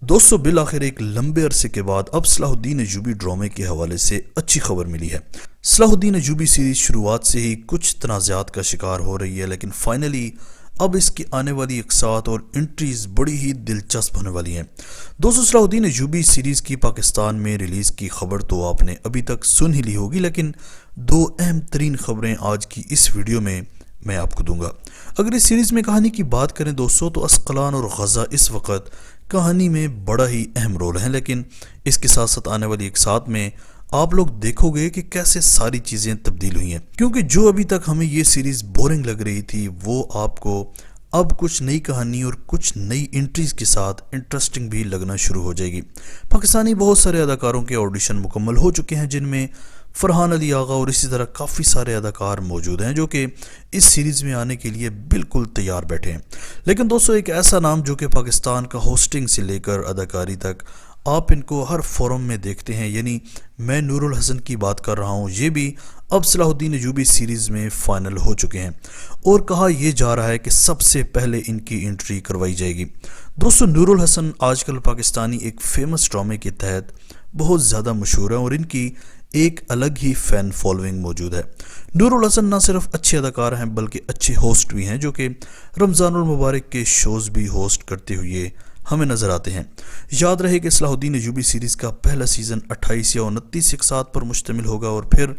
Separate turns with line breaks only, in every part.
دوستو بالآخر ایک لمبے عرصے کے بعد اب صلاح الدین ایوبی ڈرامے کے حوالے سے اچھی خبر ملی ہے۔ صلاح الدین ایوبی سیریز شروعات سے ہی کچھ تنازعات کا شکار ہو رہی ہے، لیکن فائنلی اب اس کی آنے والی اقساط اور انٹریز بڑی ہی دلچسپ ہونے والی ہیں۔ دوستو صلاح الدین ایوبی سیریز کی پاکستان میں ریلیز کی خبر تو آپ نے ابھی تک سن ہی لی ہوگی، لیکن دو اہم ترین خبریں آج کی اس ویڈیو میں آپ کو دوں گا۔ اگر اس سیریز میں کہانی کی بات کریں دوستو تو اسقلان اور غزہ اس وقت کہانی میں بڑا ہی اہم رول ہے، لیکن اس کے ساتھ ساتھ آنے والی اقساط میں آپ لوگ دیکھو گے کہ کیسے ساری چیزیں تبدیل ہوئی ہیں، کیونکہ جو ابھی تک ہمیں یہ سیریز بورنگ لگ رہی تھی وہ آپ کو اب کچھ نئی کہانی اور کچھ نئی انٹریز کے ساتھ انٹرسٹنگ بھی لگنا شروع ہو جائے گی۔ پاکستانی بہت سارے اداکاروں کے آڈیشن مکمل ہو چکے ہیں، جن میں فرحان علی آغا اور اسی طرح کافی سارے اداکار موجود ہیں جو کہ اس سیریز میں آنے کے لیے بالکل تیار بیٹھے ہیں۔ لیکن دوستو ایک ایسا نام جو کہ پاکستان کا ہوسٹنگ سے لے کر اداکاری تک آپ ان کو ہر فورم میں دیکھتے ہیں، یعنی میں نور الحسن کی بات کر رہا ہوں، یہ بھی اب صلاح الدین ایوبی سیریز میں فائنل ہو چکے ہیں اور کہا یہ جا رہا ہے کہ سب سے پہلے ان کی انٹری کروائی جائے گی۔ دوستو نور الحسن آج کل پاکستانی ایک فیمس ڈرامے کے تحت بہت زیادہ مشہور ہیں اور ان کی ایک الگ ہی فین فالوئنگ موجود ہے۔ نور الحسن نہ صرف اچھے اداکار ہیں بلکہ اچھے ہوسٹ بھی ہیں، جو کہ رمضان المبارک کے شوز بھی ہوسٹ کرتے ہوئے ہمیں نظر آتے ہیں۔ یاد رہے کہ صلاح الدین ایوبی سیریز کا پہلا سیزن 28 یا 29 اقساط پر مشتمل ہوگا اور پھر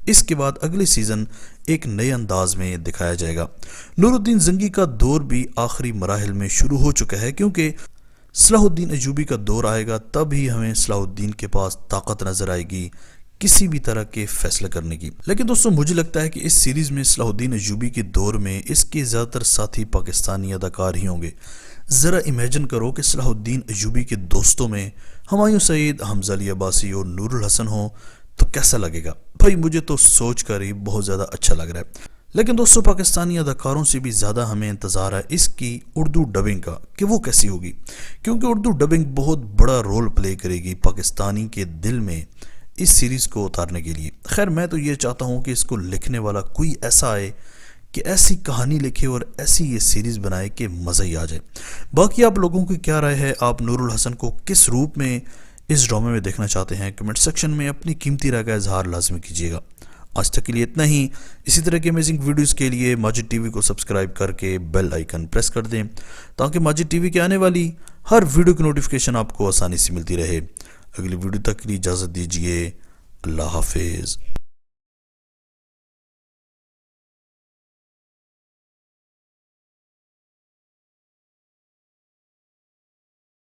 اس کے بعد اگلے سیزن ایک نئے انداز میں دکھایا جائے گا۔ نور الدین زنگی کا دور بھی آخری مراحل میں شروع ہو چکا ہے، کیونکہ صلاح الدین ایوبی کا دور آئے گا تب ہی ہمیں صلاح الدین کے پاس طاقت نظر آئے گی کسی بھی طرح کے فیصلہ کرنے کی۔ لیکن دوستو مجھے لگتا ہے کہ اس سیریز میں صلاح الدین ایوبی کے دور میں اس کے زیادہ تر ساتھی پاکستانی اداکار ہی ہوں گے۔ ذرا امیجن کرو کہ صلاح الدین ایوبی کے دوستوں میں ہمایوں سعید، حمزہ علی عباسی اور نور الحسن ہوں تو کیسا لگے گا؟ بھائی مجھے تو سوچ کر ہی بہت زیادہ اچھا لگ رہا ہے۔ لیکن دوستو پاکستانی اداکاروں سے بھی زیادہ ہمیں انتظار ہے اس کی اردو ڈبنگ کا کہ وہ کیسی ہوگی، کیونکہ اردو ڈبنگ بہت بڑا رول پلے کرے گی پاکستانی کے دل میں اس سیریز کو اتارنے کے لیے۔ خیر میں تو یہ چاہتا ہوں کہ اس کو لکھنے والا کوئی ایسا آئے کہ ایسی کہانی لکھے اور ایسی یہ سیریز بنائے کہ مزہ ہی آ جائے۔ باقی آپ لوگوں کی کیا رائے ہے؟ آپ نور الحسن کو کس روپ میں اس ڈرامے میں دیکھنا چاہتے ہیں؟ کمنٹ سیکشن میں اپنی قیمتی رائے کا اظہار لازمی کیجیے گا۔ آج تک کے لیے اتنا ہی۔ اسی طرح کے امیزنگ ویڈیوز کے لیے ماجد ٹی وی کو سبسکرائب کر کے بیل آئیکن پریس کر دیں تاکہ ماجد ٹی وی کے آنے والی ہر ویڈیو کی نوٹیفیکیشن آپ کو آسانی سے ملتی رہے۔ اگلی ویڈیو تک کے لیے اجازت دیجیے۔ اللہ حافظ۔